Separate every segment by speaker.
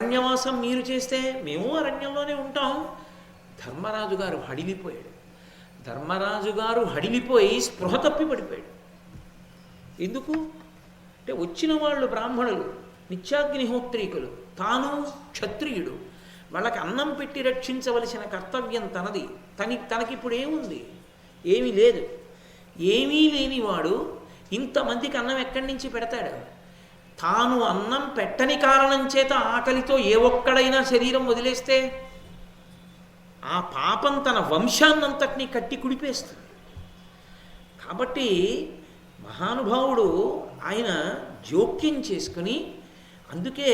Speaker 1: అరణ్యవాసం మీరు చేస్తే మేము అరణ్యంలోనే ఉంటాం. ధర్మరాజు గారు హడిలిపోయాడు. ధర్మరాజు గారు హడిలిపోయి స్పృహ తప్పి పడిపోయాడు. ఎందుకు అంటే వచ్చిన వాళ్ళు బ్రాహ్మణులు, నిత్యాగ్నిహోత్రీకులు, తాను క్షత్రియుడు, వాళ్ళకి అన్నం పెట్టి రక్షించవలసిన కర్తవ్యం తనది. తనకిప్పుడు ఏముంది? ఏమీ లేదు. ఏమీ లేనివాడు ఇంతమందికి అన్నం ఎక్కడి నుంచి పెడతాడు? తాను అన్నం పెట్టని కారణం చేత ఆకలితో ఏ ఒక్కడైనా శరీరం వదిలేస్తే ఆ పాపం తన వంశాన్నంతటినీ కట్టి కుడిపేస్తుంది. కాబట్టి మహానుభావుడు ఆయన జోక్యం చేసుకుని, అందుకే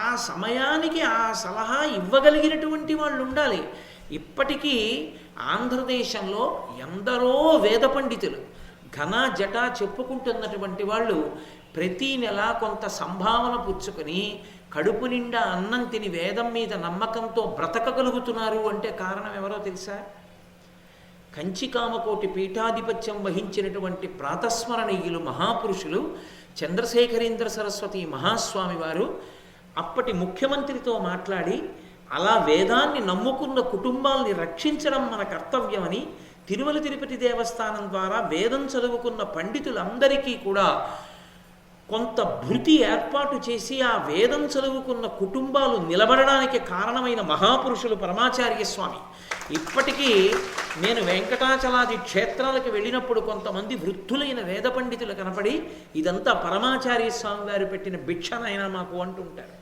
Speaker 1: ఆ సమయానికి ఆ సలహా ఇవ్వగలిగినటువంటి వాళ్ళు ఉండాలి. ఇప్పటికీ ఆంధ్రదేశంలో ఎందరో వేద పండితులు ఘన జట చెప్పుకుంటున్నటువంటి వాళ్ళు ప్రతీ నెల కొంత సంభావన పుచ్చుకొని కడుపు నిండా అన్నం తిని వేదం మీద నమ్మకంతో బ్రతకగలుగుతున్నారు అంటే కారణం ఎవరో తెలుసా? కంచికామకోటి పీఠాధిపత్యం వహించినటువంటి ప్రాతస్మరణీయులు మహాపురుషులు చంద్రశేఖరేంద్ర సరస్వతి మహాస్వామి వారు అప్పటి ముఖ్యమంత్రితో మాట్లాడి, అలా వేదాన్ని నమ్ముకున్న కుటుంబాల్ని రక్షించడం మన కర్తవ్యమని తిరుమల తిరుపతి దేవస్థానం ద్వారా వేదం చదువుకున్న పండితులందరికీ కూడా కొంత భృతి ఏర్పాటు చేసి ఆ వేదం చదువుకున్న కుటుంబాలు నిలబడడానికి కారణమైన మహాపురుషులు పరమాచార్య స్వామి. ఇప్పటికీ నేను వెంకటాచలాది క్షేత్రాలకు వెళ్ళినప్పుడు కొంతమంది వృద్ధులైన వేద పండితులు కనపడి, ఇదంతా పరమాచార్య స్వామి గారు పెట్టిన భిక్షనైనా మాకు అంటుంటారు.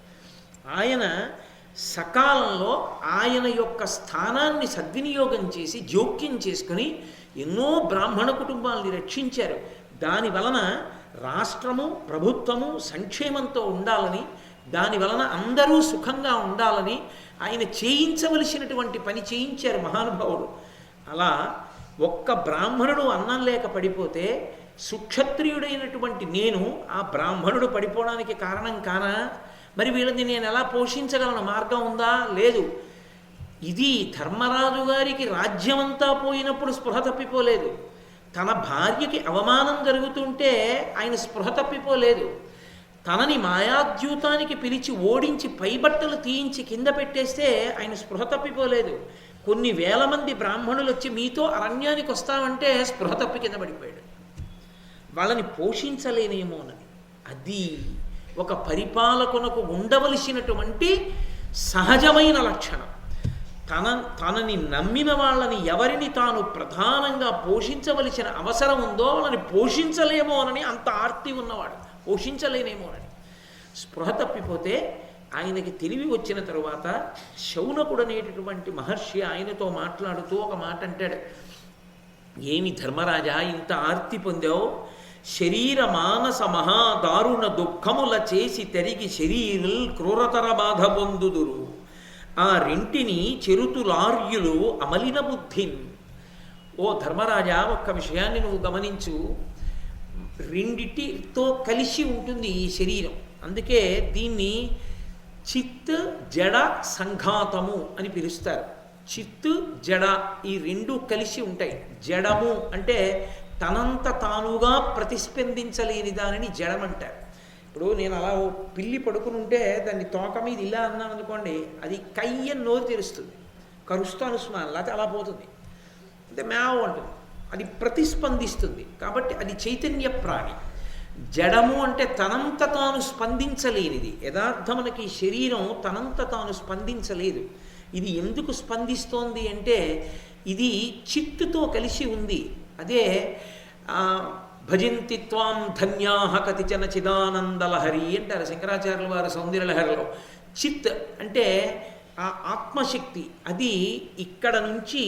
Speaker 1: ఆయన సకాలంలో ఆయన యొక్క స్థానాన్ని సద్వినియోగం చేసి జోక్యం చేసుకుని ఎన్నో బ్రాహ్మణ కుటుంబాలని రక్షించారు. దాని వలన రాష్ట్రము ప్రభుత్వము సంక్షేమంతో ఉండాలని, దాని వలన అందరూ సుఖంగా ఉండాలని ఆయన చేయించవలసినటువంటి పని చేయించారు మహానుభావుడు. అలా ఒక్క బ్రాహ్మణుడు అన్నం లేక పడిపోతే సుక్షత్రియుడైనటువంటి నేను ఆ బ్రాహ్మణుడు పడిపోవడానికి కారణం కానా? మరి వీళ్ళని నేను ఎలా పోషించగలను? మార్గం ఉందా? లేదు. ఇది ధర్మరాజు గారికి రాజ్యమంతా పోయినప్పుడు స్పృహ తప్పిపోలేదు. తన భార్యకి అవమానం జరుగుతుంటే ఆయన స్పృహ తప్పిపోలేదు. తనని మాయాద్యూతానికి పిలిచి ఓడించి పైబట్టలు తీయించి కింద పెట్టేస్తే ఆయన స్పృహ తప్పిపోలేదు. కొన్ని వేల మంది బ్రాహ్మణులు వచ్చి మీతో అరణ్యానికి వస్తామంటే స్పృహ తప్పి కింద పడిపోయాడు. వాళ్ళని పోషించలేనేమోనని. అది ఒక పరిపాలకునకు ఉండవలసినటువంటి సహజమైన లక్షణం. తనని నమ్మిన వాళ్ళని ఎవరిని తాను ప్రధానంగా పోషించవలసిన అవసరం ఉందో వాళ్ళని పోషించలేమోనని అంత ఆర్తి ఉన్నవాడు, పోషించలేనేమోనని స్పృహ తప్పిపోతే ఆయనకి తెలివి వచ్చిన తరువాత శౌనకుడు అనేటటువంటి మహర్షి ఆయనతో మాట్లాడుతూ ఒక మాట అంటాడు. ఏమి ధర్మరాజా ఇంత ఆర్తి పొందావు? శరీర మానస మహాదారుణ దుఃఖముల చేసి తెరిగి శరీరుల్ క్రూరతర బాధ పొందుదురు, ఆ రెంటిని చెరుతులార్యులు అమలిన బుద్ధిన్. ఓ ధర్మరాజా, ఒక్క విషయాన్ని నువ్వు గమనించు. రెండిటితో కలిసి ఉంటుంది ఈ శరీరం. అందుకే దీన్ని చిత్ జడ సంఘాతము అని పిలుస్తారు. చిత్తు జడ ఈ రెండు కలిసి ఉంటాయి. జడము అంటే తనంత తానుగా ప్రతిస్పందించలేని దానిని జడమంటారు. ఇప్పుడు నేను అలా ఓ పిల్లి పడుకుని ఉంటే దాన్ని తోక మీద ఇలా అన్నాను అనుకోండి, అది కయ్యని నోరు తెరుస్తుంది, కరుస్తాను స్మాన్, లేకపోతే అలా పోతుంది, అంటే మేవ అంటుంది, అది ప్రతిస్పందిస్తుంది. కాబట్టి అది చైతన్య ప్రాణి. జడము అంటే తనంత తాను స్పందించలేనిది. యథార్థమునకి శరీరం తనంత తాను స్పందించలేదు. ఇది ఎందుకు స్పందిస్తోంది అంటే ఇది చిత్తుతో కలిసి ఉంది. అదే భజంతి త్వాం ధన్యాహ కతిచన చిదానందలహరి అంటారు శంకరాచార్యుల వారు సౌందర్యలహరిలో. చిత్ అంటే ఆ ఆత్మశక్తి, అది ఇక్కడ నుంచి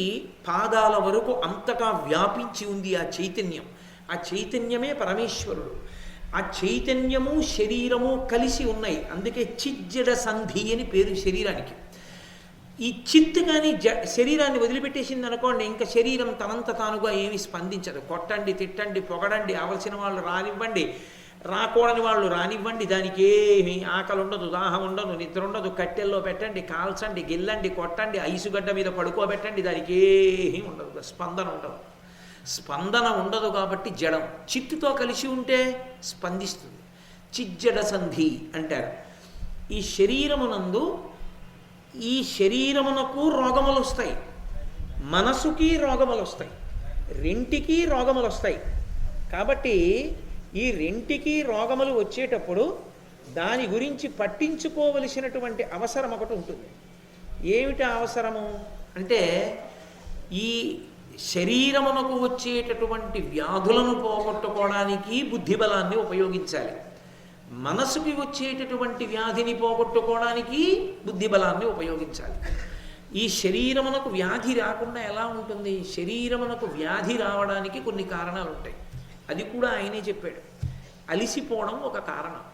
Speaker 1: పాదాల వరకు అంతటా వ్యాపించి ఉంది ఆ చైతన్యం. ఆ చైతన్యమే పరమేశ్వరుడు. ఆ చైతన్యము శరీరము కలిసి ఉన్నాయి. అందుకే చిజ్జడ సంధి అని పేరు శరీరానికి. ఈ చిత్తు కానీ శరీరాన్ని వదిలిపెట్టేసింది అనుకోండి, ఇంకా శరీరం తనంత తానుగా ఏమీ స్పందించదు. కొట్టండి, తిట్టండి, పొగడండి, ఆవలసిన వాళ్ళు రానివ్వండి, రాకూడని వాళ్ళు రానివ్వండి, దానికి ఏమి ఆకలి ఉండదు, దాహం ఉండదు, నిద్ర ఉండదు. కట్టెల్లో పెట్టండి, కాల్చండి, గిల్లండి, కొట్టండి, ఐసుగడ్డ మీద పడుకోబెట్టండి, దానికి ఏమీ ఉండదు, స్పందన ఉండదు. స్పందన ఉండదు కాబట్టి జడం. చిత్తుతో కలిసి ఉంటే స్పందిస్తుంది. చిజ్జడ సంధి అంటారు. ఈ శరీరమునందు ఈ శరీరమునకు రోగములు వస్తాయి, మనసుకి రోగములు వస్తాయి, రెంటికి రోగములు వస్తాయి. కాబట్టి ఈ రెంటికి రోగములు వచ్చేటప్పుడు దాని గురించి పట్టించుకోవలసినటువంటి అవసరం ఒకటి ఉంటుంది. ఏమిటి అవసరము అంటే, ఈ శరీరమునకు వచ్చేటటువంటి వ్యాధులను పోగొట్టుకోవడానికి బుద్ధిబలాన్ని ఉపయోగించాలి, మనసుకి వచ్చేటటువంటి వ్యాధిని పోగొట్టుకోవడానికి బుద్ధిబలాన్ని ఉపయోగించాలి. ఈ శరీరమునకు వ్యాధి రాకుండా ఎలా ఉంటుంది? శరీరమునకు వ్యాధి రావడానికి కొన్ని కారణాలు ఉంటాయి. అది కూడా ఆయనే చెప్పాడు. అలిసిపోవడం ఒక కారణం.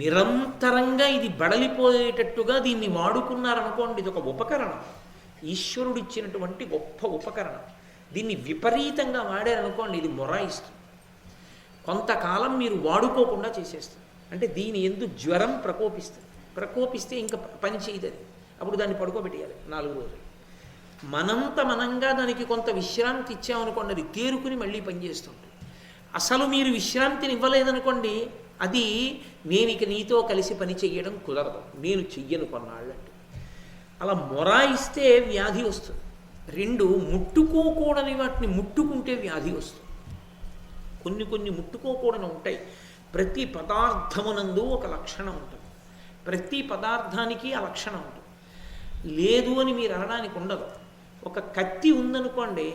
Speaker 1: నిరంతరంగా ఇది బడలిపోయేటట్టుగా దీన్ని వాడుకున్నారనుకోండి, ఇది ఒక ఉపకరణం, ఈశ్వరుడు ఇచ్చినటువంటి గొప్ప ఉపకరణం. దీన్ని విపరీతంగా వాడారనుకోండి, ఇది మొరాయిస్తుంది, కొంతకాలం మీరు వాడుకోకుండా చేసేస్తుంది. అంటే దీని ఎందుకు జ్వరం ప్రకోపిస్తే ఇంకా పని చేయదు, అప్పుడు దాన్ని పడుకోబెట్టేయాలి 4 రోజులు. మనంగా దానికి కొంత విశ్రాంతి ఇచ్చామనుకోండి, అది తేరుకుని మళ్ళీ పనిచేస్తుంది. అసలు మీరు విశ్రాంతిని ఇవ్వలేదనుకోండి, అది నేను ఇక నీతో కలిసి పని చెయ్యడం కుదరదు, నేను చెయ్యను కొన్నాళ్ళు అంటే. అలా మొరాయిస్తే వ్యాధి వస్తుంది. 2, ముట్టుకోకూడని వాటిని ముట్టుకుంటే వ్యాధి వస్తుంది. కొన్ని ముట్టుకోకూడని ఉంటాయి. ప్రతి పదార్థమునందు ఒక లక్షణం ఉంటుంది, ప్రతి పదార్థానికి ఆ లక్షణం ఉంటుంది. లేదు అని మీరు అనడానికి ఉండదు. ఒక కత్తి ఉందనుకోండి,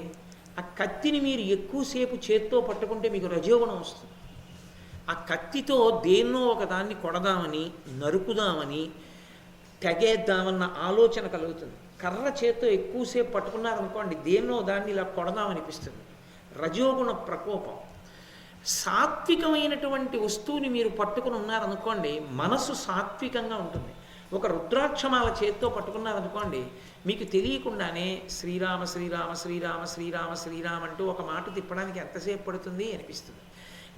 Speaker 1: ఆ కత్తిని మీరు ఎక్కువసేపు చేత్తో పట్టుకుంటే మీకు రజోగుణం వస్తుంది. ఆ కత్తితో దేన్నో ఒక దాన్ని కొడదామని, నరుకుదామని, తెగేద్దామన్న ఆలోచన కలుగుతుంది. కర్ర చేత్తో ఎక్కువసేపు పట్టుకున్నారనుకోండి, దేన్నో దాన్ని ఇలా కొడదామనిపిస్తుంది, రజోగుణ ప్రకోపం. సాత్వికమైనటువంటి వస్తువుని మీరు పట్టుకుని ఉన్నారనుకోండి, మనసు సాత్వికంగా ఉంటుంది. ఒక రుద్రాక్షమాల చేత్తో పట్టుకున్నారనుకోండి, మీకు తెలియకుండానే శ్రీరామ శ్రీరామ శ్రీరామ శ్రీరామ శ్రీరామ అంటూ ఒక మాట తిప్పడానికి ఎంతసేపు పడుతుంది అనిపిస్తుంది.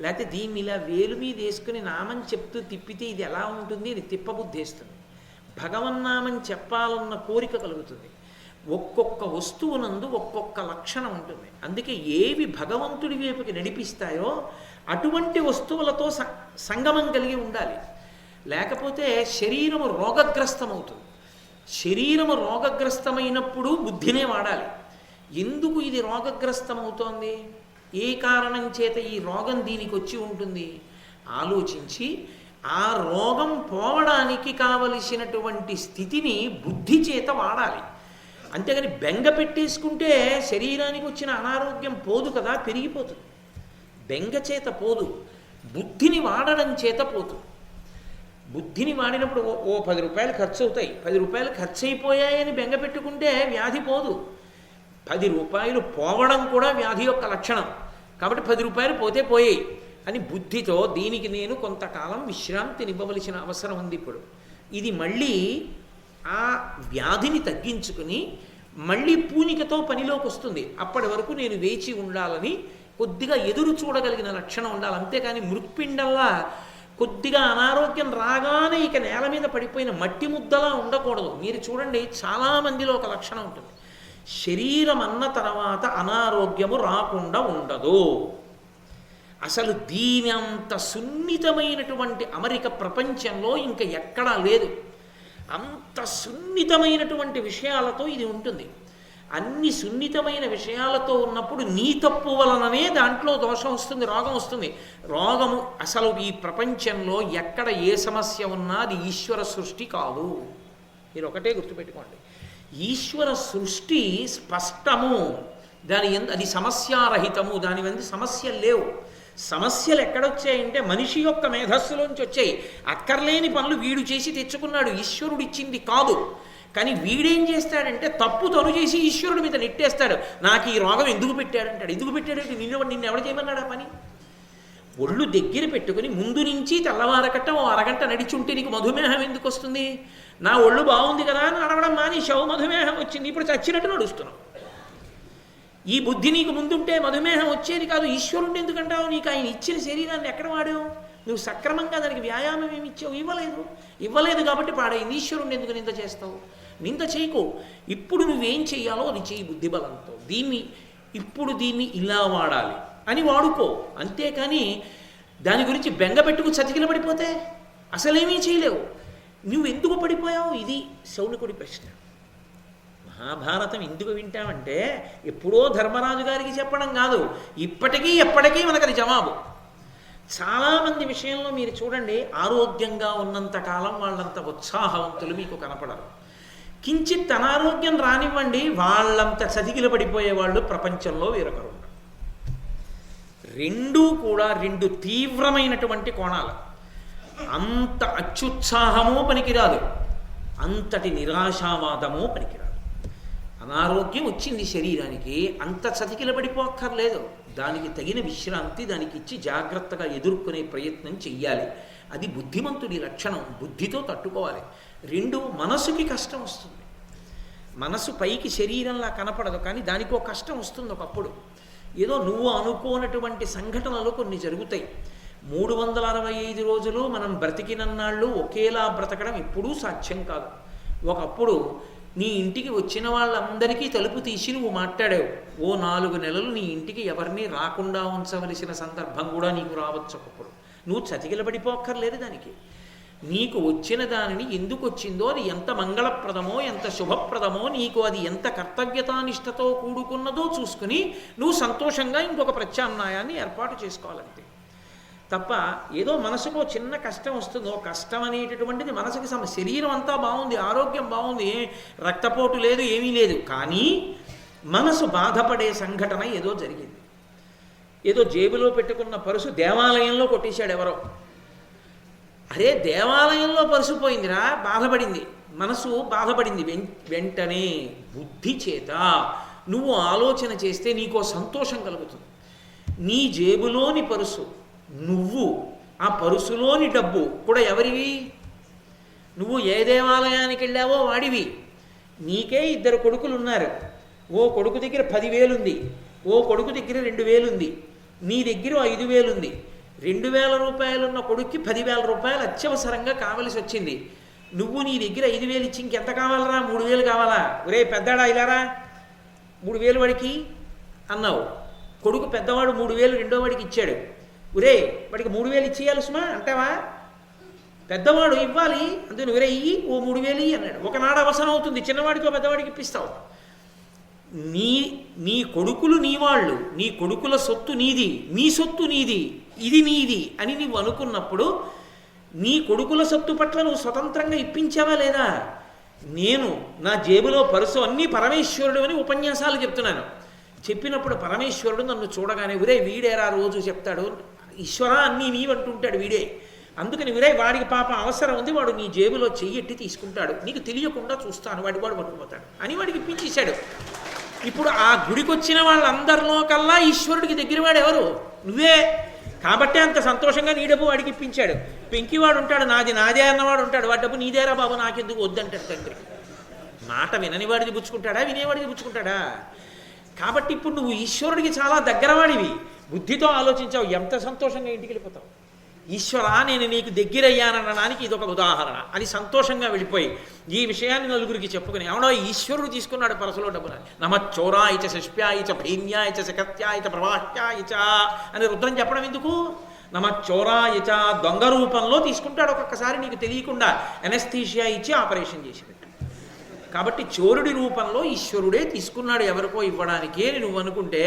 Speaker 1: లేకపోతే దీన్ని ఇలా వేలు మీద వేసుకుని నామం చెప్తూ తిప్పితే ఇది ఎలా ఉంటుంది అని తిప్పబుద్ధేస్తుంది. భగవన్నామని చెప్పాలన్న కోరిక కలుగుతుంది. ఒక్కొక్క వస్తువునందు ఒక్కొక్క లక్షణం ఉంటుంది. అందుకే ఏవి భగవంతుడి వైపుకి నడిపిస్తాయో అటువంటి వస్తువులతో సంగమం కలిగి ఉండాలి. లేకపోతే శరీరము రోగగ్రస్తమవుతుంది. శరీరము రోగగ్రస్తమైనప్పుడు బుద్ధినే వాడాలి. ఎందుకు ఇది రోగగ్రస్తమవుతోంది, ఏ కారణం చేత ఈ రోగం దీనికి వచ్చి ఉంటుంది ఆలోచించి, ఆ రోగం పోవడానికి కావలసినటువంటి స్థితిని బుద్ధి చేత వాడాలి. అంతేగాని బెంగ పెట్టేసుకుంటే శరీరానికి వచ్చిన అనారోగ్యం పోదు కదా, పెరిగిపోతుంది. బెంగ చేత పోదు, బుద్ధిని వాడడం చేత పోతుంది. బుద్ధిని వాడినప్పుడు ఓ 10 రూపాయలు ఖర్చు అవుతాయి, 10 రూపాయలు ఖర్చు అయిపోయాయని బెంగ పెట్టుకుంటే వ్యాధి పోదు. 10 రూపాయలు పోవడం కూడా వ్యాధి యొక్క లక్షణం. కాబట్టి 10 రూపాయలు పోతే పోయాయి అని బుద్ధితో దీనికి నేను కొంతకాలం విశ్రాంతినివ్వవలసిన అవసరం ఉంది. ఇప్పుడు ఇది మళ్ళీ ఆ వ్యాధిని తగ్గించుకుని మళ్ళీ పూనికతో పనిలోకి వస్తుంది. అప్పటి వరకు నేను వేచి ఉండాలని కొద్దిగా ఎదురు చూడగలిగిన లక్షణం ఉండాలి. అంతేకాని మృత్పిండల్లా కొద్దిగా అనారోగ్యం రాగానే ఇక నేల మీద పడిపోయిన మట్టి ముద్దలా ఉండకూడదు. మీరు చూడండి, చాలామందిలో ఒక లక్షణం ఉంటుంది, శరీరం అన్న తర్వాత అనారోగ్యము రాకుండా ఉండదు. అసలు దీని అంత సున్నితమైనటువంటి అమరిక ప్రపంచంలో ఇంకా ఎక్కడా లేదు. అంత సున్నితమైనటువంటి విషయాలతో ఇది ఉంటుంది. అన్ని సున్నితమైన విషయాలతో ఉన్నప్పుడు నీ తప్పు వలననే దాంట్లో దోషం వస్తుంది, రోగం వస్తుంది. రోగము అసలు ఈ ప్రపంచంలో ఎక్కడ ఏ సమస్య ఉన్నా అది ఈశ్వర సృష్టి కాదు. మీరు ఒకటే గుర్తుపెట్టుకోండి, ఈశ్వర సృష్టి స్పష్టము, అది సమస్యారహితము, దాని మీద సమస్యలు లేవు. సమస్యలు ఎక్కడొచ్చాయంటే మనిషి యొక్క మేధస్సులోంచి వచ్చాయి. అక్కర్లేని పనులు వీడు చేసి తెచ్చుకున్నాడు, ఈశ్వరుడు ఇచ్చింది కాదు. కానీ వీడేం చేస్తాడంటే తప్పు తను చేసి ఈశ్వరుడి మీద నెట్టేస్తాడు. నాకు ఈ రోగం ఎందుకు పెట్టాడంటాడు. ఎందుకు పెట్టాడంటే నిన్ను ఎవడు చేయమన్నాడు ఆ పని? ఒళ్ళు దగ్గర పెట్టుకుని ముందు నుంచి తెల్లవారకట్ట ఓ అరగంట నడిచుంటే నీకు మధుమేహం ఎందుకు వస్తుంది? నా ఒళ్ళు బాగుంది కదా అని అడగడం మానేశావు, మధుమేహం వచ్చింది, ఇప్పుడు చచ్చినట్టు నడుస్తున్నావు. ఈ బుద్ధి నీకు ముందుంటే మధుమేహం వచ్చేది కాదు. ఈశ్వరుడిని ఎందుకంటావు? నీకు ఆయన ఇచ్చిన శరీరాన్ని ఎక్కడ వాడావు? నువ్వు సక్రమంగా దానికి వ్యాయామం ఏమి ఇచ్చావు? ఇవ్వలేదు కాబట్టి పాడైంది. ఈశ్వరుడిని ఎందుకు నింద చేస్తావు? నింద చేయకు. ఇప్పుడు నువ్వేం చెయ్యాలో అది చెయ్యి బుద్ధిబలంతో. దీన్ని ఇలా వాడాలి అని వాడుకో. అంతేకాని దాని గురించి బెంగ పెట్టుకు చతికిల పడిపోతే అసలేమీ చేయలేవు. నువ్వు ఎందుకు పడిపోయావు? ఇది శౌనకుడి ప్రశ్న. మహాభారతం ఎందుకు వింటామంటే ఎప్పుడో ధర్మరాజు గారికి చెప్పడం కాదు, ఇప్పటికీ ఎప్పటికీ మనకది జవాబు. చాలామంది విషయంలో మీరు చూడండి, ఆరోగ్యంగా ఉన్నంతకాలం వాళ్ళంత ఉత్సాహవంతులు మీకు కనపడరు. కించిత్ అనారోగ్యం రానివ్వండి, వాళ్ళంత చతికిల పడిపోయేవాళ్ళు ప్రపంచంలో వేరొకరు. రెండూ కూడా రెండు తీవ్రమైనటువంటి కోణాలు. అంత అత్యుత్సాహమూ పనికిరాదు, అంతటి నిరాశావాదమూ పనికిరాదు. అనారోగ్యం వచ్చింది శరీరానికి, అంత చతికిల పడిపోక్కర్లేదు. దానికి తగిన విశ్రాంతి దానికి ఇచ్చి జాగ్రత్తగా ఎదుర్కొనే ప్రయత్నం చెయ్యాలి. అది బుద్ధిమంతుడి లక్షణం. బుద్ధితో తట్టుకోవాలి. రెండు, మనసుకి కష్టం వస్తుంది. మనసు పైకి శరీరంలా కనపడదు, కానీ దానికో కష్టం వస్తుంది ఒకప్పుడు. ఏదో నువ్వు అనుకోనటువంటి సంఘటనలు కొన్ని జరుగుతాయి. 365 రోజులు మనం బ్రతికినన్నాళ్ళు ఒకేలా బ్రతకడం ఎప్పుడూ సాధ్యం కాదు. ఒకప్పుడు నీ ఇంటికి వచ్చిన వాళ్ళందరికీ తలుపు తీసి నువ్వు మాట్లాడావు. ఓ 4 నెలలు నీ ఇంటికి ఎవరిని రాకుండా ఉంచవలసిన సందర్భం కూడా నీకు రావచ్చు. ఒకప్పుడు నువ్వు చతికిలబడిపోక్కర్లేదు. దానికి నీకు వచ్చిన దానిని ఎందుకు వచ్చిందో, అది ఎంత మంగళప్రదమో ఎంత శుభప్రదమో, నీకు అది ఎంత కర్తవ్యతానిష్టతో కూడుకున్నదో చూసుకుని నువ్వు సంతోషంగా ఇంకొక ప్రత్యామ్నాయాన్ని ఏర్పాటు చేసుకోవాలంతే. తప్ప ఏదో మనసుకు చిన్న కష్టం వస్తుందో, కష్టం అనేటటువంటిది మనసుకి శరీరం అంతా బాగుంది, ఆరోగ్యం బాగుంది, రక్తపోటు లేదు, ఏమీ లేదు, కానీ మనసు బాధపడే సంఘటన ఏదో జరిగింది. ఏదో జేబులో పెట్టుకున్న పరుసు దేవాలయంలో కొట్టేశాడు ఎవరో. అరే, దేవాలయంలో పరుసు పోయిందిరా, బాధపడింది, మనసు బాధపడింది. వెంటనే బుద్ధి చేత నువ్వు ఆలోచన చేస్తే నీకో సంతోషం కలుగుతుంది. నీ జేబులోని పరుసు నువ్వు, ఆ పరుసులోని డబ్బు కూడా ఎవరివి? నువ్వు ఏ దేవాలయానికి వెళ్ళావో వాడివి. నీకే 2 కొడుకులు ఉన్నారు. ఓ కొడుకు దగ్గర 10,000 ఉంది, ఓ కొడుకు దగ్గర 2,000 ఉంది, నీ దగ్గర 5,000 ఉంది. 2,000 రూపాయలున్న కొడుక్కి 10,000 రూపాయలు అత్యవసరంగా కావలసి వచ్చింది. నువ్వు నీ దగ్గర 5,000 ఇచ్చి ఇంకెంత కావాలరా? 3,000 కావాలా? ఒరే పెద్దాడా ఇలారా, 3,000 వాడికి అన్నావు. కొడుకు పెద్దవాడు 3,000 రెండో వాడికి ఇచ్చాడు. ఒరే వాడికి 3,000 ఇచ్చేయాలి సుమా అంటావా? పెద్దవాడు ఇవ్వాలి, అందుకని ఒరే ఇయ్యి, ఓ 3,000 అన్నాడు. ఒకనాడు అవసరం అవుతుంది, చిన్నవాడితో పెద్దవాడికి ఇప్పిస్తావు. నీ కొడుకులు నీ వాళ్ళు, నీ కొడుకుల సొత్తు నీది, నీ సొత్తు నీది, ఇది నీది అని నువ్వు అనుకున్నప్పుడు నీ కొడుకుల సొత్తు పట్ల నువ్వు స్వతంత్రంగా ఇప్పించావా లేదా? నేను నా జేబులో పరుసు అన్నీ పరమేశ్వరుడు అని ఉపన్యాసాలు చెప్తున్నాను. చెప్పినప్పుడు పరమేశ్వరుడు నన్ను చూడగానే ఒరే వీడేరా రోజు చెప్తాడు, ఈశ్వరా అన్నీ నీవంటుంటాడు వీడే, అందుకని వీరే వాడికి పాప అవసరం ఉంది, వాడు నీ జేబులో చెయ్యెట్టి తీసుకుంటాడు, నీకు తెలియకుండా చూస్తాను, వాడు పట్టుకుపోతాడు అని వాడికి ఇప్పించేశాడు. ఇప్పుడు ఆ గుడికి వచ్చిన వాళ్ళందరిలో కల్లా ఈశ్వరుడికి దగ్గర వాడు ఎవరు? నువ్వే. కాబట్టే అంత సంతోషంగా నీ డబ్బు వాడికి ఇప్పించాడు. పెంకివాడు ఉంటాడు, నాది నాదే అన్నవాడు ఉంటాడు, వాడి డబ్బు నీదేరా బాబు నాకెందుకు వద్దంటాడు తండ్రి. మాట వినని వాడిది పుచ్చుకుంటాడా, వినేవాడిది పుచ్చుకుంటాడా? కాబట్టి ఇప్పుడు నువ్వు ఈశ్వరుడికి చాలా దగ్గరవాడివి, బుద్ధితో ఆలోచించావు, ఎంత సంతోషంగా ఇంటికి వెళ్ళిపోతావు. ఈశ్వరా నేను నీకు దగ్గరయ్యాననడానికి ఇదొక ఉదాహరణ అని సంతోషంగా వెళ్ళిపోయి ఈ విషయాన్ని నలుగురికి చెప్పుకుని, అవునో ఈశ్వరుడు తీసుకున్నాడు పరసలో డబ్బున. నమచ్చోరాయిచ శిష్ప్యాయిచ భైమ్యాయిచ శకత్యాయిచ ప్రవాహ్యాయిచ అని రుద్రం చెప్పడం ఎందుకు? నమచ్చోరాయిచ దొంగ రూపంలో తీసుకుంటాడు ఒక్కొక్కసారి నీకు తెలియకుండా, ఎనస్థీషియా ఇచ్చి ఆపరేషన్ చేసి. కాబట్టి చోరుడి రూపంలో ఈశ్వరుడే తీసుకున్నాడు ఎవరికో ఇవ్వడానికి అని నువ్వు అనుకుంటే,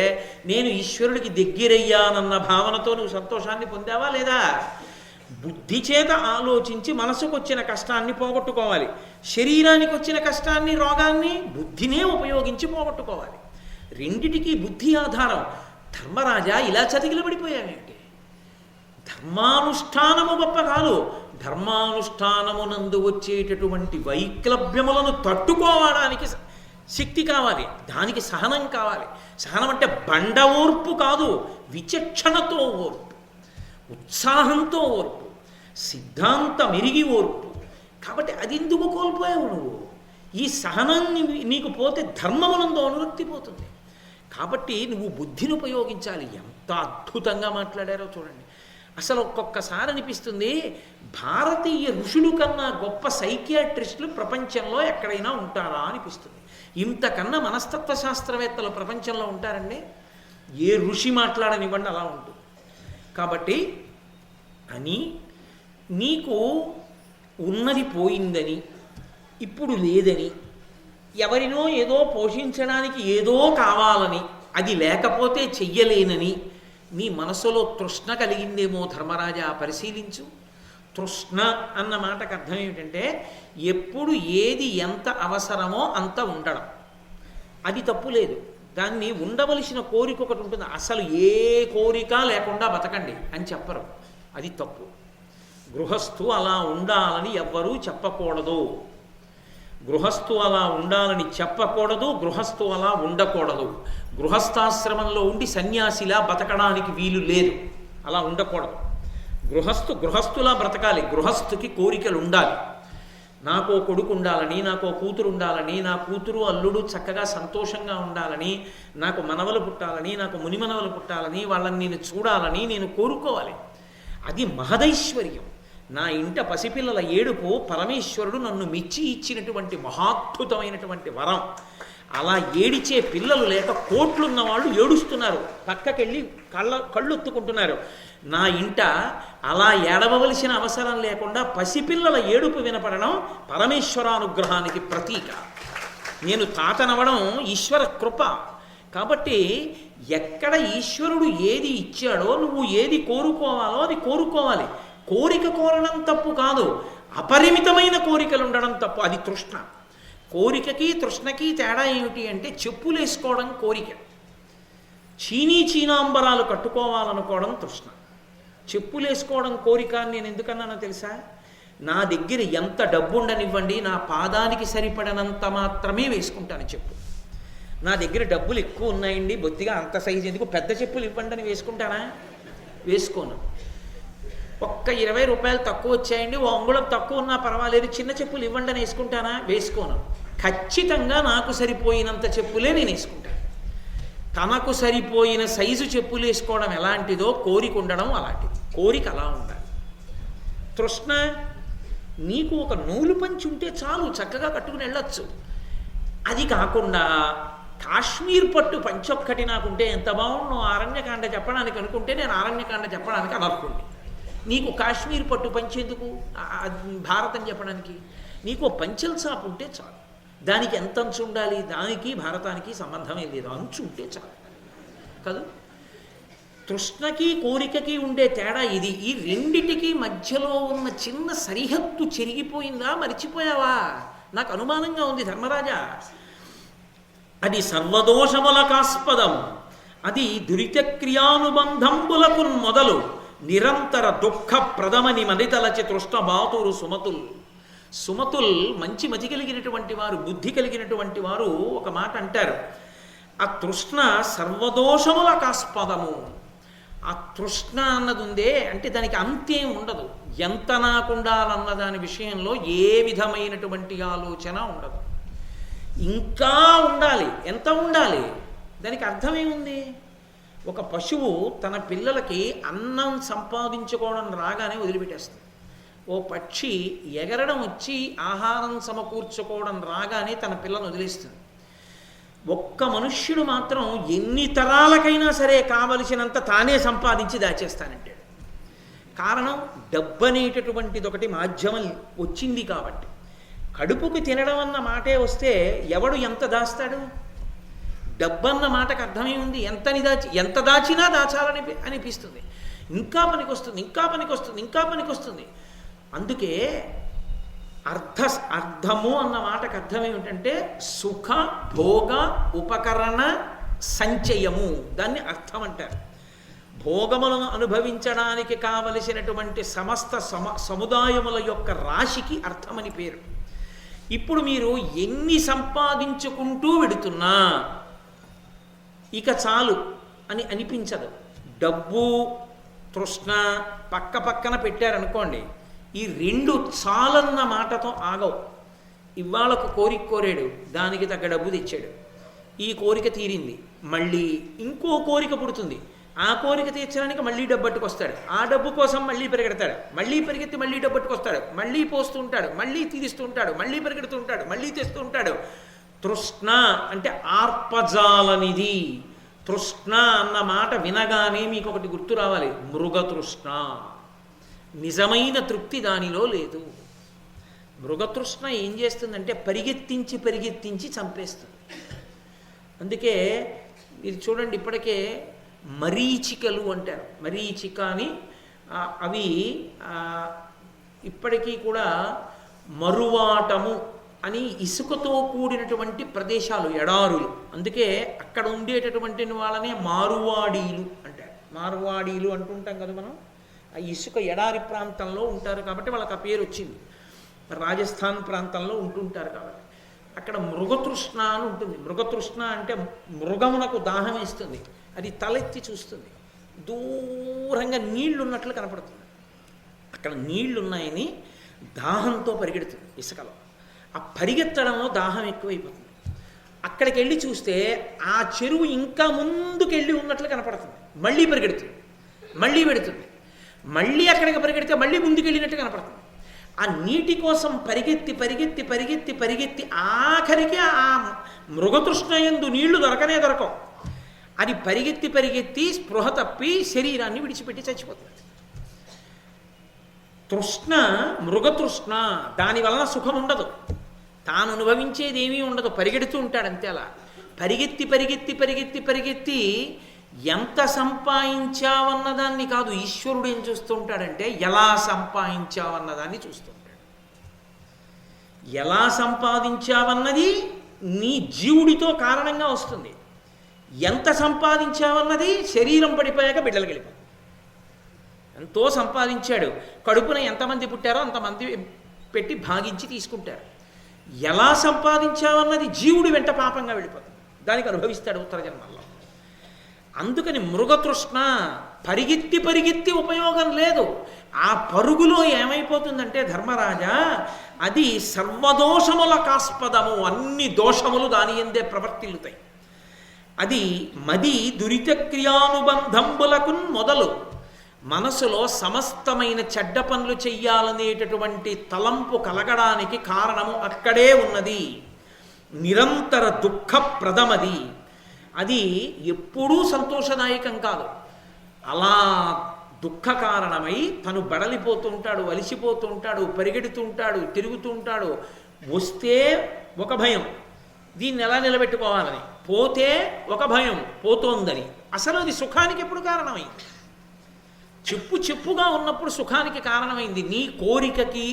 Speaker 1: నేను ఈశ్వరుడికి దగ్గరయ్యానన్న భావనతో నువ్వు సంతోషాన్ని పొందావా లేదా? బుద్ధి చేత ఆలోచించి మనసుకు వచ్చిన కష్టాన్ని పోగొట్టుకోవాలి, శరీరానికి వచ్చిన కష్టాన్ని రోగాన్ని బుద్ధినే ఉపయోగించి పోగొట్టుకోవాలి. రెండిటికీ బుద్ధి ఆధారం. ధర్మరాజా ఇలా చతికిలబడిపోయావేంటి? ధర్మానుష్ఠానము గొప్ప కాదు, ధర్మానుష్ఠానమునందు వచ్చేటటువంటి వైక్లభ్యములను తట్టుకోవడానికి శక్తి కావాలి, దానికి సహనం కావాలి. సహనం అంటే బండ ఓర్పు కాదు, విచక్షణతో ఓర్పు, ఉత్సాహంతో ఓర్పు, సిద్ధాంతమెరిగి ఓర్పు. కాబట్టి అది ఎందుకు కోల్పోయావు నువ్వు? ఈ సహనాన్ని నీకు పోతే ధర్మమునందు అనురక్తి పోతుంది. కాబట్టి నువ్వు బుద్ధిని ఉపయోగించాలి. ఎంత అద్భుతంగా మాట్లాడారో చూడండి. అసలు ఒక్కొక్కసారి అనిపిస్తుంది, భారతీయ ఋషులు కన్నా గొప్ప సైకియాట్రిస్టులు ప్రపంచంలో ఎక్కడైనా ఉంటారా అనిపిస్తుంది. ఇంతకన్నా మనస్తత్వ శాస్త్రవేత్తలు ప్రపంచంలో ఉంటారండి? ఏ ఋషి మాట్లాడనివ్వండి అలా ఉంటుంది. కాబట్టి అని నీకు ఉన్నది పోయిందని, ఇప్పుడు లేదని, ఎవరినో ఏదో పోషించడానికి ఏదో కావాలని, అది లేకపోతే చెయ్యలేనని నీ మనసులో తృష్ణ కలిగిందేమో ధర్మరాజా, పరిశీలించు. తృష్ణ అన్న మాటకు అర్థం ఏమిటంటే ఎప్పుడు ఏది ఎంత అవసరమో అంత ఉండడం. అది తప్పు లేదు, దాన్ని ఉండవలసిన కోరిక ఒకటి ఉంటుంది. అసలు ఏ కోరిక లేకుండా బతకండి అని చెప్పరు, అది తప్పు. గృహస్థు అలా ఉండాలని ఎవ్వరూ చెప్పకూడదు. గృహస్థు అలా ఉండాలని చెప్పకూడదు, గృహస్థు అలా ఉండకూడదు. గృహస్థాశ్రమంలో ఉండి సన్యాసిలా బతకడానికి వీలు లేదు, అలా ఉండకూడదు. గృహస్థులా బ్రతకాలి. గృహస్థుకి కోరికలు ఉండాలి. నాకో కొడుకు ఉండాలని, నాకో కూతురు ఉండాలని, నా కూతురు అల్లుడు చక్కగా సంతోషంగా ఉండాలని, నాకు మనవలు పుట్టాలని, నాకు మునిమనవలు పుట్టాలని, వాళ్ళని నేను చూడాలని నేను కోరుకోవాలి. అది మహదైశ్వర్యం. నా ఇంట పసిపిల్లల ఏడుపు పరమేశ్వరుడు నన్ను మెచ్చి ఇచ్చినటువంటి మహాద్భుతమైనటువంటి వరం. అలా ఏడిచే పిల్లలు లేక కోట్లున్న వాళ్ళు ఏడుస్తున్నారు, పక్కకెళ్ళి కళ్ళొత్తుకుంటున్నారు. నా ఇంట అలా ఏడవలసిన అవసరం లేకుండా పసిపిల్లల ఏడుపు వినపడడం పరమేశ్వరానుగ్రహానికి ప్రతీక. నేను తాతనవడం ఈశ్వర కృప. కాబట్టి ఎక్కడ ఈశ్వరుడు ఏది ఇచ్చాడో నువ్వు ఏది కోరుకోవాలో అది కోరుకోవాలి. కోరిక కోరడం తప్పు కాదు, అపరిమితమైన కోరికలు ఉండడం తప్పు, అది తృష్ణ. కోరికకి తృష్ణకి తేడా ఏమిటి అంటే చెప్పులు వేసుకోవడం కోరిక, చీనాంబరాలు కట్టుకోవాలనుకోవడం తృష్ణ. చెప్పులు వేసుకోవడం కోరిక అని నేను ఎందుకన్నానో తెలుసా? నా దగ్గర ఎంత డబ్బు ఉండనివ్వండి, నా పాదానికి సరిపడనంత మాత్రమే వేసుకుంటాను చెప్పు. నా దగ్గర డబ్బులు ఎక్కువ ఉన్నాయండి, బొత్తిగా అంత సైజు ఎందుకు, పెద్ద చెప్పులు ఇవ్వండి అని వేసుకుంటానా? వేసుకోను. ఒక్క 20 రూపాయలు తక్కువ వచ్చాయండి, ఓ అంగుళం తక్కువ ఉన్నా పర్వాలేదు, చిన్న చెప్పులు ఇవ్వండి అని వేసుకుంటానా? వేసుకోను. ఖచ్చితంగా నాకు సరిపోయినంత చెప్పులే నేను వేసుకుంటాను. తనకు సరిపోయిన సైజు చెప్పులు వేసుకోవడం ఎలాంటిదో కోరిక ఉండడం అలాంటిది. కోరిక అలా ఉండాలి. తృష్ణ, నీకు ఒక నూలు పంచి ఉంటే చాలు, చక్కగా కట్టుకుని వెళ్ళొచ్చు. అది కాకుండా కాశ్మీర్ పట్టు పంచొక్కటి నాకుంటే ఎంత బాగుండో అరణ్యకాండ చెప్పడానికి అనుకుంటే నేను అరణ్యకాండ చెప్పడానికి అనర్హుణ్ణి. నీకు కాశ్మీర్ పట్టు పంచేందుకు భారతం చెప్పడానికి? నీకు పంచెల చాపు ఉంటే చాలు. దానికి ఎంత అంచు ఉండాలి? దానికి భారతానికి సంబంధమే లేదు, అంచు ఉంటే చాలు కాదు. తృష్ణకి కోరికకి ఉండే తేడా ఇది. ఈ రెండిటికి మధ్యలో ఉన్న చిన్న సరిహద్దు చెరిగిపోయిందా, మరిచిపోయావా? నాకు అనుమానంగా ఉంది ధర్మరాజా. అది సర్వదోషములకాస్పదం, అది దురితక్రియానుబంధంబులకు మొదలు నిరంతర దుఃఖప్రదమని మనితలచి తృష్ణబాతురు సుమతుల్. సుమతుల్ మంచి మతి కలిగినటువంటి వారు, బుద్ధి కలిగినటువంటి వారు ఒక మాట అంటారు, ఆ తృష్ణ సర్వదోషములకాస్పదము. ఆ తృష్ణ అన్నది ఉందే అంటే దానికి అంతేం ఉండదు. ఎంత నాకుండాలన్న దాని విషయంలో ఏ విధమైనటువంటి ఆలోచన ఉండదు. ఇంకా ఉండాలి. ఎంత ఉండాలి? దానికి అర్థమేముంది? ఒక పశువు తన పిల్లలకి అన్నం సంపాదించుకోవడం రాగానే వదిలిపెట్టేస్తుంది. ఓ పక్షి ఎగరడం వచ్చి ఆహారం సమకూర్చుకోవడం రాగానే తన పిల్లలను వదిలేస్తుంది. ఒక్క మనుష్యుడు మాత్రం ఎన్ని తరాలకైనా సరే కావలసినంత తానే సంపాదించి దాచేస్తానంటాడు. కారణం డబ్బు అనేటటువంటిది ఒకటి మాధ్యమం వచ్చింది కాబట్టి. కడుపుకి తినడం అన్న మాటే వస్తే ఎవడు ఎంత దాస్తాడు? డబ్బన్న మాటకు అర్థమే ఉంది. ఎంత దాచినా దాచాలని అనిపిస్తుంది. ఇంకా పనికొస్తుంది, ఇంకా పనికొస్తుంది, ఇంకా పనికొస్తుంది. అందుకే అర్థము అన్న మాటకు అర్థం ఏమిటంటే సుఖ భోగ ఉపకరణ సంచయము, దాన్ని అర్థం అంటారు. భోగములను అనుభవించడానికి కావలసినటువంటి సమస్త సముదాయముల యొక్క రాశికి అర్థమని పేరు. ఇప్పుడు మీరు ఎన్ని సంపాదించుకుంటూ వెడుతున్నా ఇక చాలు అని అనిపించదు. డబ్బు తృష్ణ పక్క పక్కన పెట్టారనుకోండి, ఈ రెండు చాలన్న మాటతో ఆగవు. ఇవాళ ఒక కోరిక కోరాడు, దానికి తగ్గ డబ్బు తెచ్చాడు, ఈ కోరిక తీరింది, మళ్ళీ ఇంకో కోరిక పుడుతుంది, ఆ కోరిక తీర్చడానికి మళ్ళీ డబ్బు పట్టుకొస్తాడు, ఆ డబ్బు కోసం మళ్ళీ పరిగెడతాడు, మళ్ళీ పరిగెత్తి మళ్ళీ డబ్బు పట్టుకొస్తాడు, మళ్ళీ పోస్తూ ఉంటాడు, మళ్ళీ తీరుస్తూ ఉంటాడు, మళ్ళీ పరిగెడుతూ ఉంటాడు, మళ్ళీ తెస్తూ ఉంటాడు. తృష్ణ అంటే ఆర్పజాలనిది. తృష్ణ అన్న మాట వినగానే మీకు ఒకటి గుర్తు రావాలి, మృగతృష్ణ. నిజమైన తృప్తి దానిలో లేదు. మృగతృష్ణ ఏం చేస్తుందంటే పరిగెత్తించి పరిగెత్తించి చంపేస్తుంది. అందుకే మీరు చూడండి, ఇప్పటికే మరీచికలు అంటారు. మరీచిక అని అవి ఇప్పటికీ కూడా మరువాటము అని ఇసుకతో కూడినటువంటి ప్రదేశాలు, ఎడారులు. అందుకే అక్కడ ఉండేటటువంటి వాళ్ళనే మారువాడీలు అంటారు. మార్వాడీలు అంటుంటాం కదా మనం. ఆ ఇసుక ఎడారి ప్రాంతంలో ఉంటారు కాబట్టి వాళ్ళకి ఆ పేరు వచ్చింది. రాజస్థాన్ ప్రాంతంలో ఉంటుంటారు కాబట్టి అక్కడ మృగతృష్ణ అని ఉంటుంది. మృగతృష్ణ అంటే మృగమునకు దాహం వేస్తుంది, అది తలెత్తి చూస్తుంది, దూరంగా నీళ్లు ఉన్నట్లు కనపడుతుంది. అక్కడ నీళ్లు ఉన్నాయని దాహంతో పరిగెడుతుంది ఇసుకలో. ఆ పరిగెత్తడంలో దాహం ఎక్కువైపోతుంది. అక్కడికి వెళ్ళి చూస్తే ఆ చెరువు ఇంకా ముందుకెళ్ళి ఉన్నట్లు కనపడుతుంది. మళ్ళీ పరిగెడుతుంది, మళ్ళీ పెడుతుంది, మళ్ళీ అక్కడికి పరిగెడితే మళ్ళీ ముందుకెళ్ళినట్టు కనపడుతుంది. ఆ నీటి కోసం పరిగెత్తి పరిగెత్తి పరిగెత్తి పరిగెత్తి ఆఖరికి ఆ మృగతృష్ణ యందు నీళ్లు దొరకనే దొరకవు. అది పరిగెత్తి పరిగెత్తి స్పృహ తప్పి శరీరాన్ని విడిచిపెట్టి చచ్చిపోతుంది. తృష్ణ, మృగతృష్ణ, దానివలన సుఖం ఉండదు, తాను అనుభవించేది ఏమీ ఉండదు, పరిగెడుతూ ఉంటాడు అంతే. అలా పరిగెత్తి పరిగెత్తి పరిగెత్తి పరిగెత్తి ఎంత సంపాదించావన్నదాన్ని కాదు, ఈశ్వరుడు ఏం చూస్తూ ఉంటాడంటే ఎలా సంపాదించావన్నదాన్ని చూస్తూ ఉంటాడు. ఎలా సంపాదించావన్నది నీ జీవుడితో కారణంగా వస్తుంది. ఎంత సంపాదించావన్నది శరీరం పడిపోయాక బిడ్డలకు వెళ్ళిపోతుంది. ఎంతో సంపాదించాడు, కడుపున ఎంతమంది పుట్టారో అంతమంది పెట్టి భాగించి తీసుకుంటారు. ఎలా సంపాదించావన్నది జీవుడి వెంట పాపంగా వెళ్ళిపోతుంది, దానికి అనుభవిస్తాడు ఉత్తర జన్మల్లో. అందుకని మృగతృష్ణ, పరిగెత్తి పరిగెత్తి ఉపయోగం లేదు. ఆ పరుగులో ఏమైపోతుందంటే ధర్మరాజా, అది సర్వదోషములకాస్పదము, అన్ని దోషములు దాని యందే ప్రవర్తిల్లుతాయి. అది మది దురిత క్రియానుబంధంబులకు మొదలు, మనసులో సమస్తమైన చెడ్డ పనులు చెయ్యాలనేటటువంటి తలంపు కలగడానికి కారణము అక్కడే ఉన్నది. నిరంతర దుఃఖప్రదమది, అది ఎప్పుడూ సంతోషదాయకం కాదు. అలా దుఃఖ కారణమై తను బడలిపోతుంటాడు, అలిసిపోతుంటాడు, పరిగెడుతుంటాడు, తిరుగుతుంటాడు. వస్తే ఒక భయం, దీన్ని ఎలా నిలబెట్టుకోవాలని, పోతే ఒక భయం, పోతోందని. అసలు అది సుఖానికి ఎప్పుడు కారణమైంది? చెప్పుగా ఉన్నప్పుడు సుఖానికి కారణమైంది. నీ కోరికకి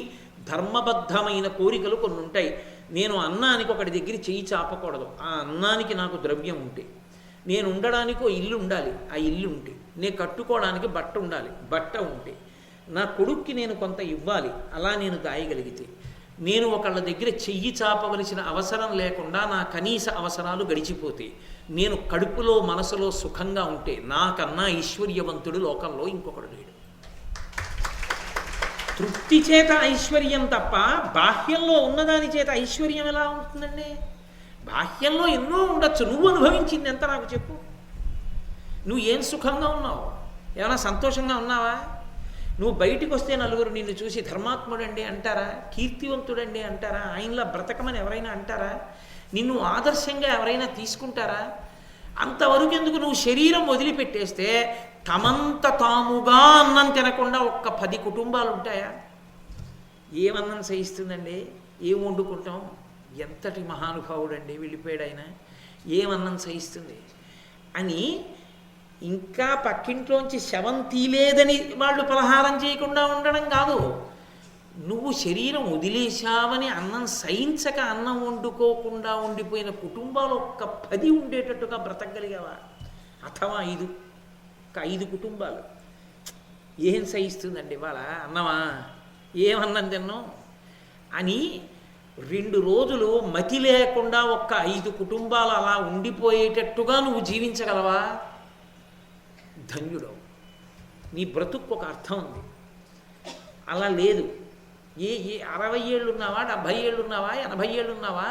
Speaker 1: ధర్మబద్ధమైన కోరికలు కొన్ని ఉంటాయి. నేను అన్నానికి ఒకటి దగ్గర చెయ్యి చాపకూడదు, ఆ అన్నానికి నాకు ద్రవ్యం ఉంటే. నేను ఉండడానికి ఓ ఇల్లు ఉండాలి, ఆ ఇల్లు ఉంటే. నేను కట్టుకోవడానికి బట్ట ఉండాలి, బట్ట ఉంటే. నా కొడుక్కి నేను కొంత ఇవ్వాలి, అలా నేను దాయగలిగితే. నేను ఒకళ్ళ దగ్గర చెయ్యి చాపవలసిన అవసరం లేకుండా నా కనీస అవసరాలు గడిచిపోతే, నేను కడుపులో మనసులో సుఖంగా ఉంటే, నాకన్నా ఐశ్వర్యవంతుడు లోకంలో ఇంకొకడు లేడు. తృప్తి చేత ఐశ్వర్యం తప్ప బాహ్యంలో ఉన్నదాని చేత ఐశ్వర్యం ఎలా ఉంటుందండి? బాహ్యంలో ఎన్నో ఉండొచ్చు, నువ్వు అనుభవించింది ఎంత నాకు చెప్పు. నువ్వు ఏం సుఖంగా ఉన్నావు? ఏమైనా సంతోషంగా ఉన్నావా? నువ్వు బయటికి వస్తే నలుగురు నిన్ను చూసి ధర్మాత్ముడండి అంటారా, కీర్తివంతుడండి అంటారా, ఆయనలా బ్రతకమని ఎవరైనా అంటారా, నిన్ను ఆదర్శంగా ఎవరైనా తీసుకుంటారా? అంతవరకు ఎందుకు నువ్వు శరీరం వదిలిపెట్టేస్తే తమంత తాముగా అన్నం తినకుండా ఒక్క 10 కుటుంబాలు ఉంటాయా? ఏమన్నం సహిస్తుందండి? ఏం వండుకుంటాం? ఎంతటి మహానుభావుడండి వెళ్ళిపోయాడు ఆయన, ఏమన్నం సహిస్తుంది అని ఇంకా పక్కింట్లోంచి శవం తీలేదని వాళ్ళు పలహారం చేయకుండా ఉండడం కాదు. నువ్వు శరీరం వదిలేశావని అన్నం సహించక అన్నం వండుకోకుండా ఉండిపోయిన కుటుంబాలు ఒక్క 10 ఉండేటట్టుగా బ్రతకగలిగావా? అథవా 5, ఒక 5 కుటుంబాలు. ఏం సహిస్తుందండి వాళ్ళ అన్నమా? ఏమన్నం తిన్నాం అని 2 రోజులు మతి లేకుండా ఒక్క 5 కుటుంబాలు అలా ఉండిపోయేటట్టుగా నువ్వు జీవించగలవా? ధన్యుడవు. నీ బ్రతుకు ఒక అర్థం ఉంది. అలా లేదు. ఏ 60 ఏళ్ళు ఉన్నావా, 70 ఏళ్ళు ఉన్నావా, 80 ఏళ్ళు ఉన్నావా,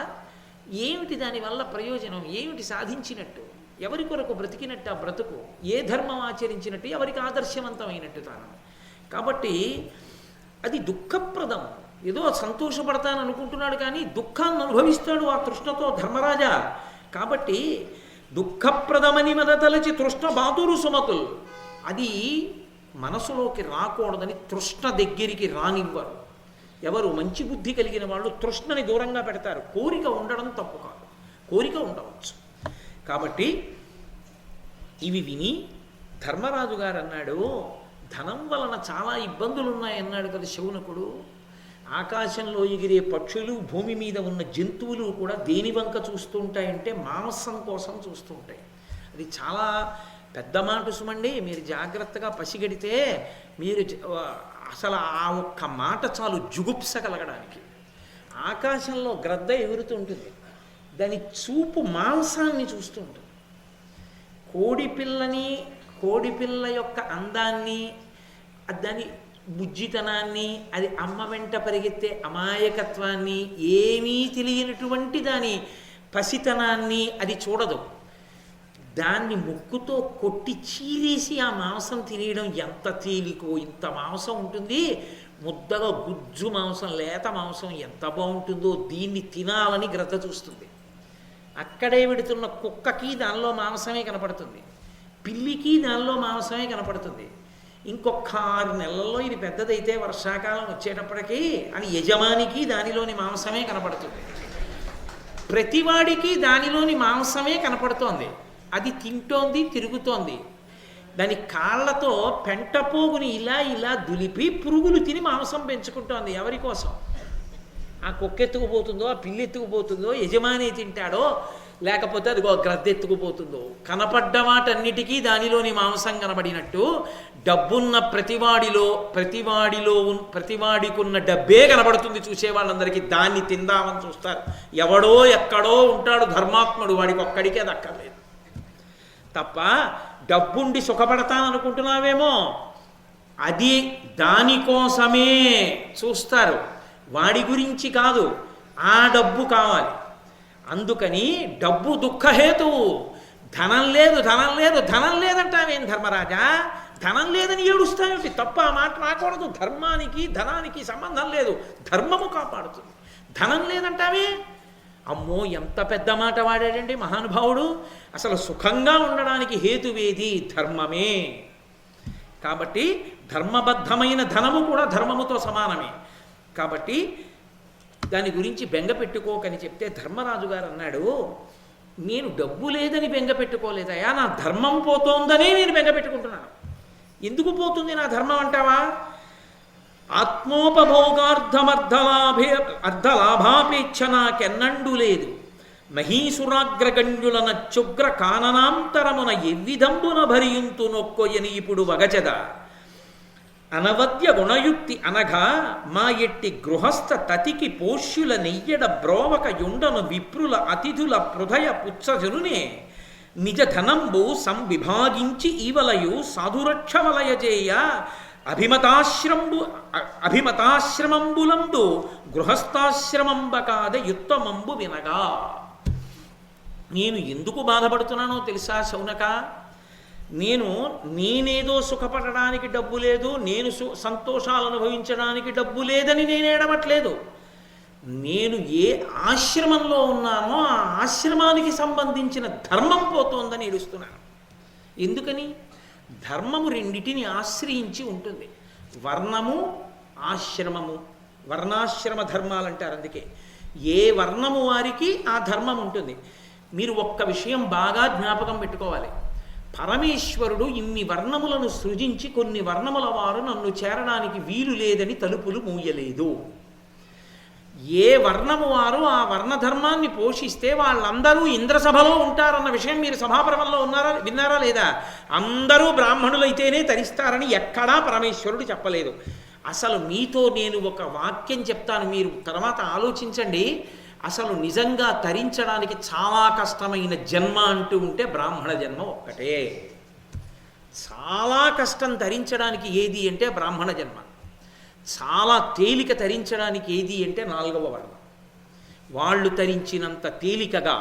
Speaker 1: ఏమిటి దానివల్ల ప్రయోజనం? ఏమిటి సాధించినట్టు? ఎవరి కొరకు బ్రతికినట్టు ఆ బ్రతుకు? ఏ ధర్మం ఆచరించినట్టు? ఎవరికి ఆదర్శవంతమైనట్టు తాను? కాబట్టి అది దుఃఖప్రదం. ఏదో సంతోషపడతాను అనుకుంటున్నాడు కానీ దుఃఖాన్ని అనుభవిస్తాడు ఆ తృష్ణతో ధర్మరాజా. కాబట్టి దుఃఖప్రదమని మదతలచి తృష్ణ బాతురు సుమతులు, అది మనసులోకి రాకూడదని తృష్ణ దగ్గరికి రానివ్వరు. ఎవరు మంచి బుద్ధి కలిగిన వాళ్ళు తృష్ణని దూరంగా పెడతారు. కోరిక ఉండడం తప్పు కాదు, కోరిక ఉండవచ్చు. కాబట్టి ఇవి విని ధర్మరాజు గారు అన్నాడు, ధనం వలన చాలా ఇబ్బందులు ఉన్నాయన్నాడు కదా శౌనకుడు. ఆకాశంలో ఎగిరే పక్షులు, భూమి మీద ఉన్న జంతువులు కూడా దేని వంక చూస్తూ ఉంటాయంటే మాంసం కోసం చూస్తూ ఉంటాయి. అది చాలా పెద్ద మాట సుమండి. మీరు జాగ్రత్తగా పసిగడితే మీరు అసలు ఆ ఒక్క మాట చాలు జుగుప్స కలగడానికి. ఆకాశంలో గ్రద్ద ఎగురుతూ ఉంటుంది, దాని చూపు మాంసాన్ని చూస్తూ ఉంటుంది. కోడిపిల్ల యొక్క అందాన్ని, దాని బుజ్జితనాన్ని, అది అమ్మ వెంట పరిగెత్తే అమాయకత్వాన్ని, ఏమీ తెలియనటువంటి దాని పసితనాన్ని అది చూడదు. దాన్ని ముక్కుతో కొట్టి చీరేసి ఆ మాంసం తినేయడం ఎంత తేలికో. ఇంత మాంసం ఉంటుంది, ముద్దగా గుజ్జు మాంసం, లేత మాంసం ఎంత బాగుంటుందో. దీన్ని తినాలని గ్రద్ద చూస్తుంది. అక్కడే పెడుతున్న కుక్కకి దానిలో మాంసమే కనపడుతుంది, పిల్లికి దానిలో మాంసమే కనపడుతుంది. ఇంకొక 6 నెలల్లో ఇది పెద్దదైతే వర్షాకాలం వచ్చేటప్పటికీ అని యజమానికి దానిలోని మాంసమే కనపడుతుంది. ప్రతివాడికి దానిలోని మాంసమే కనపడుతోంది. అది తింటోంది, తిరుగుతోంది. దాని కాళ్ళతో పెంటపోగుని ఇలా ఇలా దులిపి పురుగులు తిని మాంసం పెంచుకుంటోంది. ఎవరి కోసం? ఆ కుక్క ఎత్తుకుపోతుందో, ఆ పిల్లి ఎత్తుకుపోతుందో, యజమాని తింటాడో, లేకపోతే అదిగో గ్రద్ద ఎత్తుకుపోతుందో. కనపడ్డ వాటన్నిటికీ దానిలోని మాంసం కనబడినట్టు డబ్బున్న ప్రతివాడికున్న డబ్బే కనబడుతుంది చూసే వాళ్ళందరికీ. దాన్ని తిందామని చూస్తారు. ఎవడో ఎక్కడో ఉంటాడు ధర్మాత్ముడు, వాడికి ఒక్కడికే దక్కర్లేదు తప్ప. డబ్బుండి సుఖపడతాననుకుంటున్నావేమో, అది దానికోసమే చూస్తారు, వాడి గురించి కాదు. ఆ డబ్బు కావాలి. అందుకని డబ్బు దుఃఖహేతువు. ధనం లేదు, ధనం లేదు, ధనం లేదంటావేం ధర్మరాజా? ధనం లేదని ఏడుస్తావేంటి? తప్ప ఆ మాట రాకూడదు. ధర్మానికి ధనానికి సంబంధం లేదు, ధర్మము కాపాడుతుంది. ధనం లేదంటావే? అమ్మో, ఎంత పెద్ద మాట వాడాడండి మహానుభావుడు. అసలు సుఖంగా ఉండడానికి హేతువేది? ధర్మమే. కాబట్టి ధర్మబద్ధమైన ధనము కూడా ధర్మముతో సమానమే. కాబట్టి దాని గురించి బెంగ పెట్టుకోకని చెప్తే ధర్మరాజు గారు అన్నాడు, నేను డబ్బు లేదని బెంగ పెట్టుకోలేదయా, నా ధర్మం పోతోందనే నేను బెంగ పెట్టుకుంటున్నాను. ఎందుకు పోతుంది నా ధర్మం అంటావా? అర్ధలాభాపేచ్ఛ నాకెన్నండు లేదు. మహీసురాగ్రగణ్యుల నచ్చుగ్ర కాననాంతరమున ఎవ్విధంబున భరియుంతు నొక్కొయని ఇప్పుడు వగచద. అనవద్య గుణయుక్తి అనగా మా ఎట్టి గృహస్థ తతికి పోష్యుల నెయ్యడ బ్రోవక యుండను విప్రుల అతిథుల హృదయ పుచ్చజనునే నిజ ధనంబు సంవిభాగించి ఈవలయు సాధురక్షవలయజేయ అభిమతాశ్రమంబులందు గృహస్థాశ్రమంబకాద యుత్తమంబు వినగా. నేను ఎందుకు బాధపడుతున్నానో తెలుసా శౌనక? నేనేదో సుఖపడడానికి డబ్బు లేదు, నేను సంతోషాలు అనుభవించడానికి డబ్బు లేదని నేను ఏడవట్లేదు. నేను ఏ ఆశ్రమంలో ఉన్నానో ఆ ఆశ్రమానికి సంబంధించిన ధర్మం పోతోందని ఏడుస్తున్నాను. ఎందుకని? ధర్మము రెండిటిని ఆశ్రయించి ఉంటుంది. వర్ణము, ఆశ్రమము. వర్ణాశ్రమ ధర్మాలు అంటారు. అందుకే ఏ వర్ణము వారికి ఆ ధర్మం ఉంటుంది. మీరు ఒక్క విషయం బాగా జ్ఞాపకం పెట్టుకోవాలి. పరమేశ్వరుడు ఇన్ని వర్ణములను సృజించి కొన్ని వర్ణముల వారు నన్ను చేరడానికి వీలు లేదని తలుపులు మూయలేదు. ఏ వర్ణము వారు ఆ వర్ణధర్మాన్ని పోషిస్తే వాళ్ళందరూ ఇంద్రసభలో ఉంటారన్న విషయం మీరు సభాపర్వంలో విన్నారా లేదా? అందరూ బ్రాహ్మణులైతేనే తరిస్తారని ఎక్కడా పరమేశ్వరుడు చెప్పలేదు. అసలు మీతో నేను ఒక వాక్యం చెప్తాను, మీరు తర్వాత ఆలోచించండి. అసలు నిజంగా తరించడానికి చాలా కష్టమైన జన్మ అంటూ ఉంటే బ్రాహ్మణ జన్మ ఒక్కటే. చాలా కష్టం తరించడానికి ఏది అంటే బ్రాహ్మణ జన్మ. చాలా తేలిక తరించడానికి ఏది అంటే 4వ వర్ణం. వాళ్ళు తరించినంత తేలికగా